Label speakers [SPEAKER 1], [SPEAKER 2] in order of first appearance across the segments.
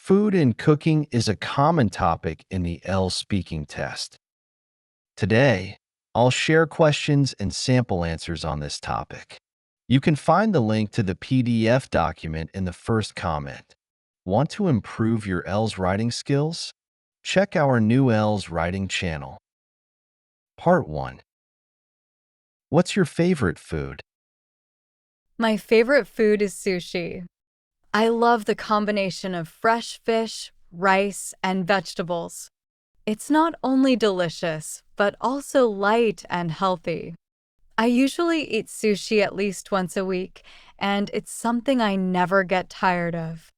[SPEAKER 1] Food and cooking is a common topic in the IELTS speaking test. Today, I'll share questions and sample answers on this topic. You can find the link to the PDF document in the first comment. Want to improve your IELTS writing skills? Check our new IELTS writing channel. Part 1. What's your favorite food?
[SPEAKER 2] My favorite food is sushi. I love the combination of fresh fish, rice, and vegetables. It's not only delicious, but also light and healthy. I usually eat sushi at least once a week, and it's something I never get tired of.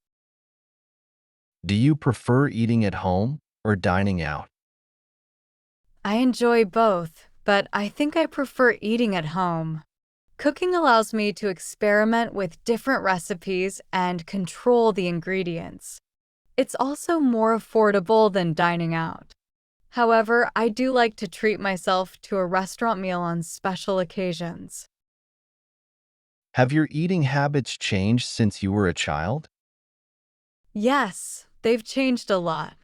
[SPEAKER 1] Do you prefer eating at home or dining out?
[SPEAKER 2] I enjoy both, but I think I prefer eating at home. Cooking allows me to experiment with different recipes and control the ingredients. It's also more affordable than dining out. However, I do like to treat myself to a restaurant meal on special occasions.
[SPEAKER 1] Have your eating habits changed since you were a child?
[SPEAKER 2] Yes, they've changed a lot.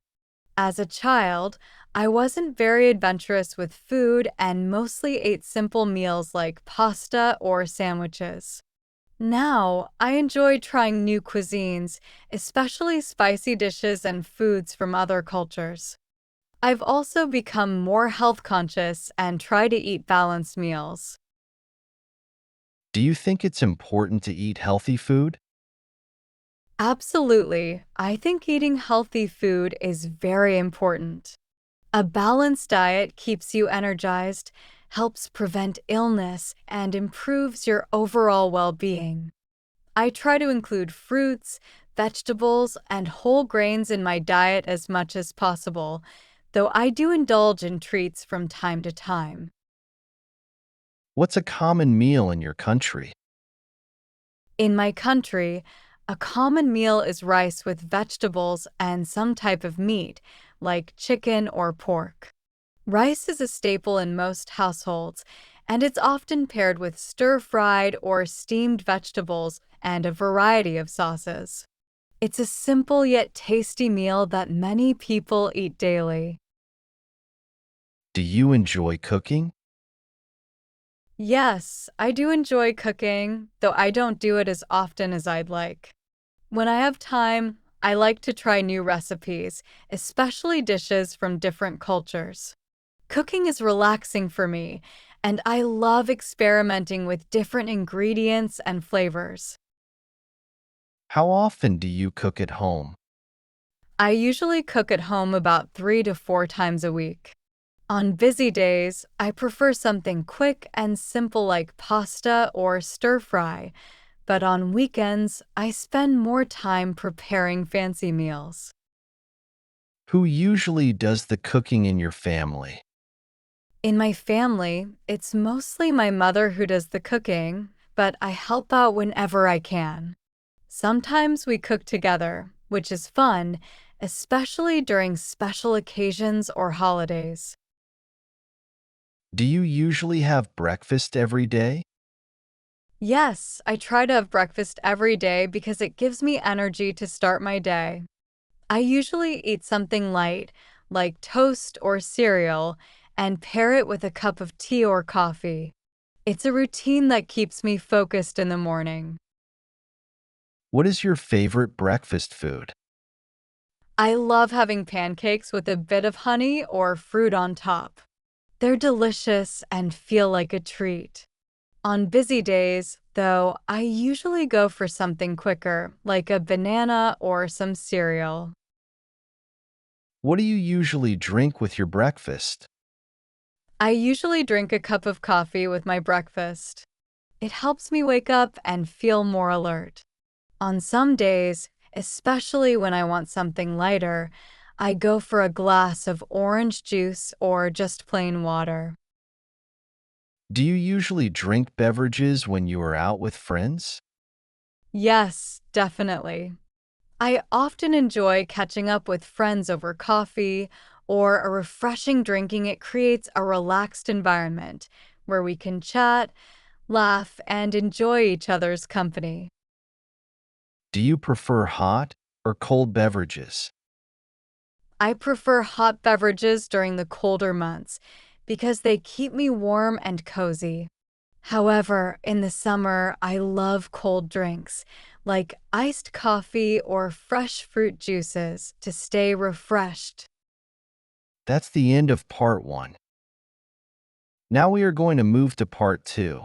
[SPEAKER 2] As a child, I wasn't very adventurous with food and mostly ate simple meals like pasta or sandwiches. Now, I enjoy trying new cuisines, especially spicy dishes and foods from other cultures. I've also become more health conscious and try to eat balanced meals.
[SPEAKER 1] Do you think it's important to eat healthy food?
[SPEAKER 2] Absolutely, I think eating healthy food is very important. A balanced diet keeps you energized, helps prevent illness, and improves your overall well-being. I try to include fruits, vegetables, and whole grains in my diet as much as possible, though I do indulge in treats from time to time.
[SPEAKER 1] What's a common meal in your country?
[SPEAKER 2] In my country, a common meal is rice with vegetables and some type of meat, like chicken or pork. Rice is a staple in most households, and it's often paired with stir-fried or steamed vegetables and a variety of sauces. It's a simple yet tasty meal that many people eat daily.
[SPEAKER 1] Do you enjoy cooking?
[SPEAKER 2] Yes, I do enjoy cooking, though I don't do it as often as I'd like. When I have time, I like to try new recipes, especially dishes from different cultures. Cooking is relaxing for me, and I love experimenting with different ingredients and flavors.
[SPEAKER 1] How often do you cook at home?
[SPEAKER 2] I usually cook at home about 3 to 4 times a week. On busy days, I prefer something quick and simple like pasta or stir fry, but on weekends, I spend more time preparing fancy meals.
[SPEAKER 1] Who usually does the cooking in your family?
[SPEAKER 2] In my family, it's mostly my mother who does the cooking, but I help out whenever I can. Sometimes we cook together, which is fun, especially during special occasions or holidays.
[SPEAKER 1] Do you usually have breakfast every day?
[SPEAKER 2] Yes, I try to have breakfast every day because it gives me energy to start my day. I usually eat something light, like toast or cereal, and pair it with a cup of tea or coffee. It's a routine that keeps me focused in the morning.
[SPEAKER 1] What is your favorite breakfast food?
[SPEAKER 2] I love having pancakes with a bit of honey or fruit on top. They're delicious and feel like a treat. On busy days, though, I usually go for something quicker, like a banana or some cereal.
[SPEAKER 1] What do you usually drink with your breakfast?
[SPEAKER 2] I usually drink a cup of coffee with my breakfast. It helps me wake up and feel more alert. On some days, especially when I want something lighter, I go for a glass of orange juice or just plain water.
[SPEAKER 1] Do you usually drink beverages when you are out with friends?
[SPEAKER 2] Yes, definitely. I often enjoy catching up with friends over coffee or a refreshing drinking. It creates a relaxed environment where we can chat, laugh, and enjoy each other's company.
[SPEAKER 1] Do you prefer hot or cold beverages?
[SPEAKER 2] I prefer hot beverages during the colder months because they keep me warm and cozy. However, in the summer, I love cold drinks like iced coffee or fresh fruit juices to stay refreshed.
[SPEAKER 1] That's the end of part 1. Now we are going to move to part 2.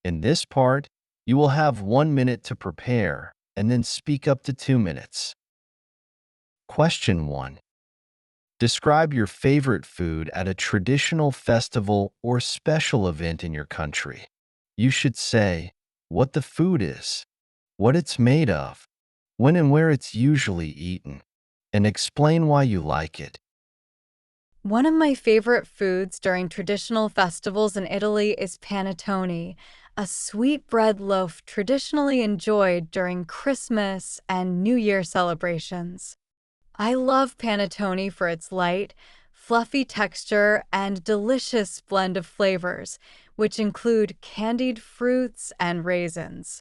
[SPEAKER 1] In this part, you will have 1 minute to prepare and then speak up to 2 minutes. Question 1. Describe your favorite food at a traditional festival or special event in your country. You should say what the food is, what it's made of, when and where it's usually eaten, and explain why you like it.
[SPEAKER 2] One of my favorite foods during traditional festivals in Italy is panettone, a sweet bread loaf traditionally enjoyed during Christmas and New Year celebrations. I love panettone for its light, fluffy texture and delicious blend of flavors, which include candied fruits and raisins.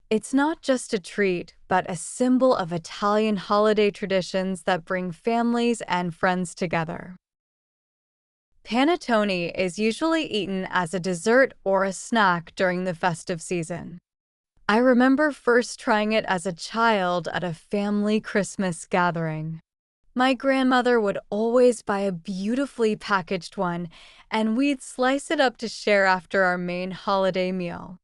[SPEAKER 2] It's not just a treat, but a symbol of Italian holiday traditions that bring families and friends together. Panettone is usually eaten as a dessert or a snack during the festive season. I remember first trying it as a child at a family Christmas gathering. My grandmother would always buy a beautifully packaged one, and we'd slice it up to share after our main holiday meal.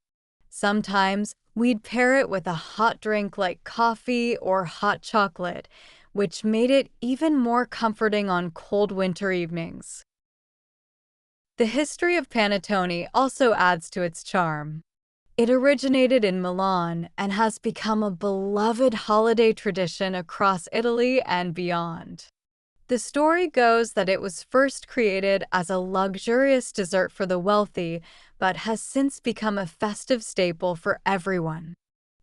[SPEAKER 2] Sometimes we'd pair it with a hot drink like coffee or hot chocolate, which made it even more comforting on cold winter evenings. The history of panettone also adds to its charm. It originated in Milan and has become a beloved holiday tradition across Italy and beyond. The story goes that it was first created as a luxurious dessert for the wealthy, but has since become a festive staple for everyone.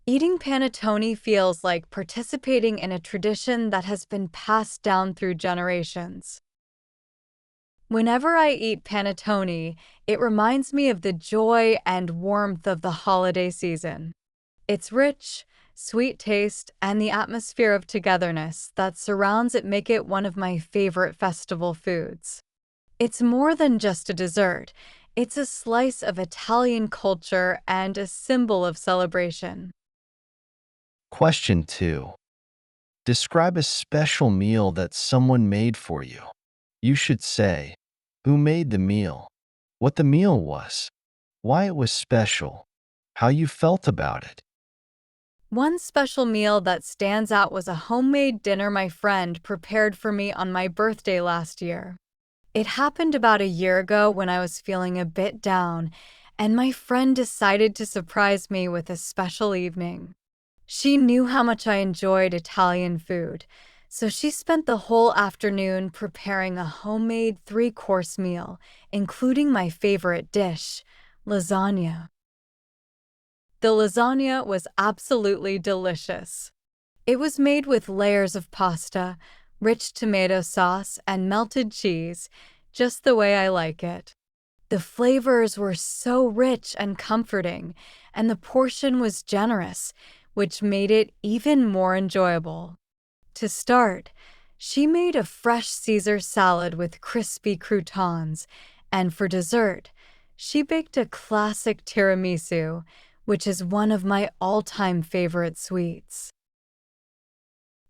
[SPEAKER 2] Eating panettone feels like participating in a tradition that has been passed down through generations. Whenever I eat panettone, it reminds me of the joy and warmth of the holiday season. Its rich, sweet taste and the atmosphere of togetherness that surrounds it make it one of my favorite festival foods. It's more than just a dessert. It's a slice of Italian culture and a symbol of celebration.
[SPEAKER 1] Question 2. Describe a special meal that someone made for you. You should say who made the meal, what the meal was, why it was special, how you felt about it.
[SPEAKER 2] One special meal that stands out was a homemade dinner my friend prepared for me on my birthday last year. It happened about a year ago when I was feeling a bit down, and my friend decided to surprise me with a special evening. She knew how much I enjoyed Italian food, so she spent the whole afternoon preparing a homemade 3-course meal, including my favorite dish, lasagna. The lasagna was absolutely delicious. It was made with layers of pasta, rich tomato sauce, and melted cheese, just the way I like it. The flavors were so rich and comforting, and the portion was generous, which made it even more enjoyable. To start, she made a fresh Caesar salad with crispy croutons, and for dessert, she baked a classic tiramisu, which is one of my all-time favorite sweets.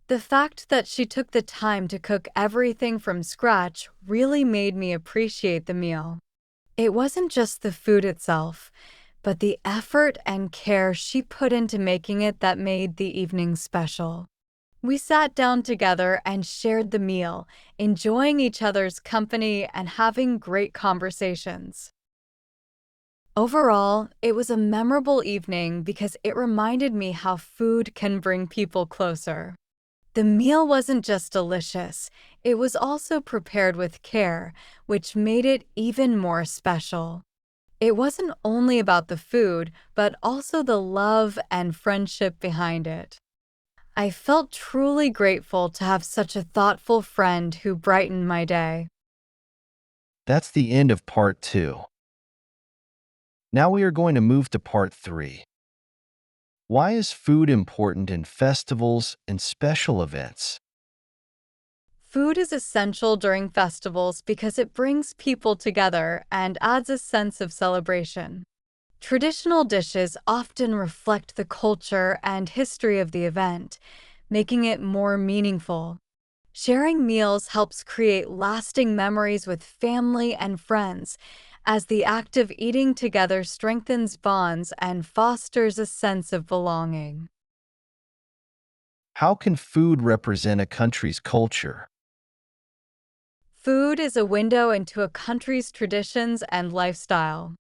[SPEAKER 2] The fact that she took the time to cook everything from scratch really made me appreciate the meal. It wasn't just the food itself, but the effort and care she put into making it that made the evening special. We sat down together and shared the meal, enjoying each other's company and having great conversations. Overall, it was a memorable evening because it reminded me how food can bring people closer. The meal wasn't just delicious, it was also prepared with care, which made it even more special. It wasn't only about the food, but also the love and friendship behind it. I felt truly grateful to have such a thoughtful friend who brightened my day.
[SPEAKER 1] That's the end of part 2. Now we are going to move to part 3. Why is food important in festivals and special events?
[SPEAKER 2] Food is essential during festivals because it brings people together and adds a sense of celebration. Traditional dishes often reflect the culture and history of the event, making it more meaningful. Sharing meals helps create lasting memories with family and friends, as the act of eating together strengthens bonds and fosters a sense of belonging.
[SPEAKER 1] How can food represent a country's culture?
[SPEAKER 2] Food is a window into a country's traditions and lifestyle.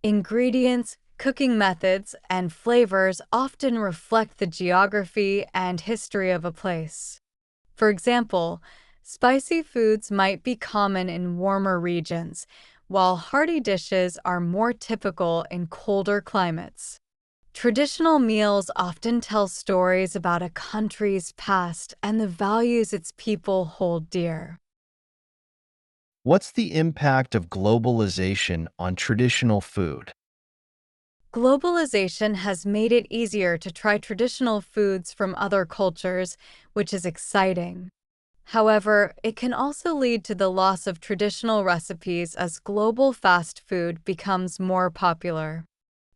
[SPEAKER 2] Ingredients, cooking methods, and flavors often reflect the geography and history of a place. For example, spicy foods might be common in warmer regions, while hearty dishes are more typical in colder climates. Traditional meals often tell stories about a country's past and the values its people hold dear.
[SPEAKER 1] What's the impact of globalization on traditional food?
[SPEAKER 2] Globalization has made it easier to try traditional foods from other cultures, which is exciting. However, it can also lead to the loss of traditional recipes as global fast food becomes more popular.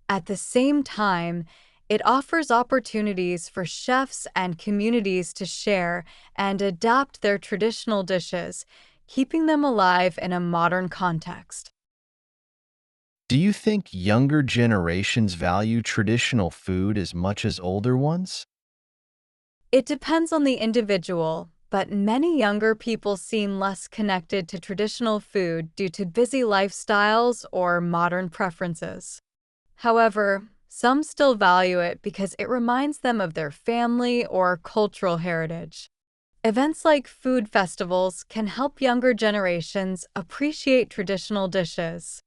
[SPEAKER 2] At the same time, it offers opportunities for chefs and communities to share and adapt their traditional dishes, keeping them alive in a modern context.
[SPEAKER 1] Do you think younger generations value traditional food as much as older ones?
[SPEAKER 2] It depends on the individual, but many younger people seem less connected to traditional food due to busy lifestyles or modern preferences. However, some still value it because it reminds them of their family or cultural heritage. Events like food festivals can help younger generations appreciate traditional dishes.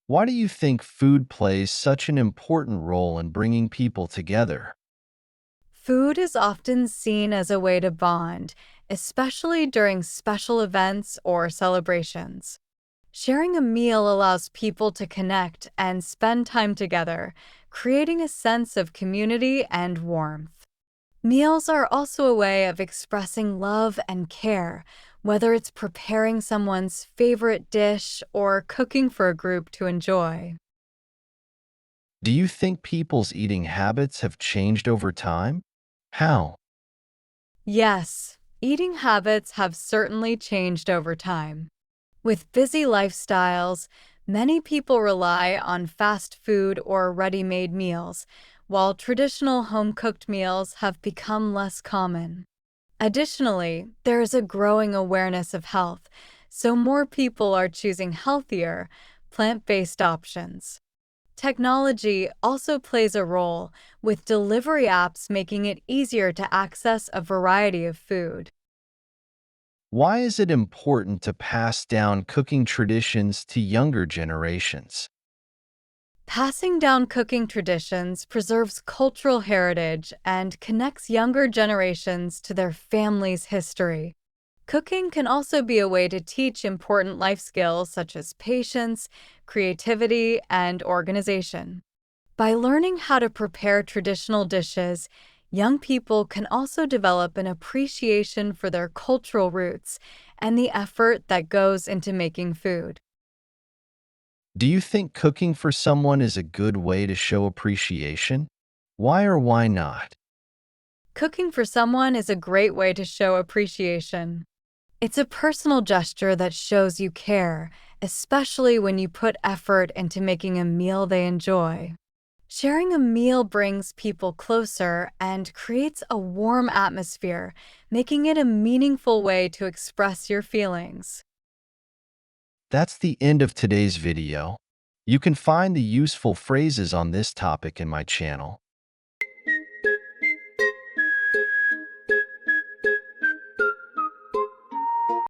[SPEAKER 1] Why do you think food plays such an important role in bringing people together?
[SPEAKER 2] Food is often seen as a way to bond, especially during special events or celebrations. Sharing a meal allows people to connect and spend time together, creating a sense of community and warmth. Meals are also a way of expressing love and care, whether it's preparing someone's favorite dish or cooking for a group to enjoy.
[SPEAKER 1] Do you think people's eating habits have changed over time? How?
[SPEAKER 2] Yes, eating habits have certainly changed over time. With busy lifestyles, many people rely on fast food or ready made meals, while traditional home cooked meals have become less common. Additionally, there is a growing awareness of health, so more people are choosing healthier, plant based options. Technology also plays a role, with delivery apps making it easier to access a variety of food.
[SPEAKER 1] Why is it important to pass down cooking traditions to younger generations?
[SPEAKER 2] Passing down cooking traditions preserves cultural heritage and connects younger generations to their family's history. Cooking can also be a way to teach important life skills such as patience, creativity, and organization. By learning how to prepare traditional dishes, young people can also develop an appreciation for their cultural roots and the effort that goes into making food.
[SPEAKER 1] Do you think cooking for someone is a good way to show appreciation? Why or why not?
[SPEAKER 2] Cooking for someone is a great way to show appreciation. It's a personal gesture that shows you care, especially when you put effort into making a meal they enjoy. Sharing a meal brings people closer and creates a warm atmosphere, making it a meaningful way to express your feelings.
[SPEAKER 1] That's the end of today's video. You can find the useful phrases on this topic in my channel.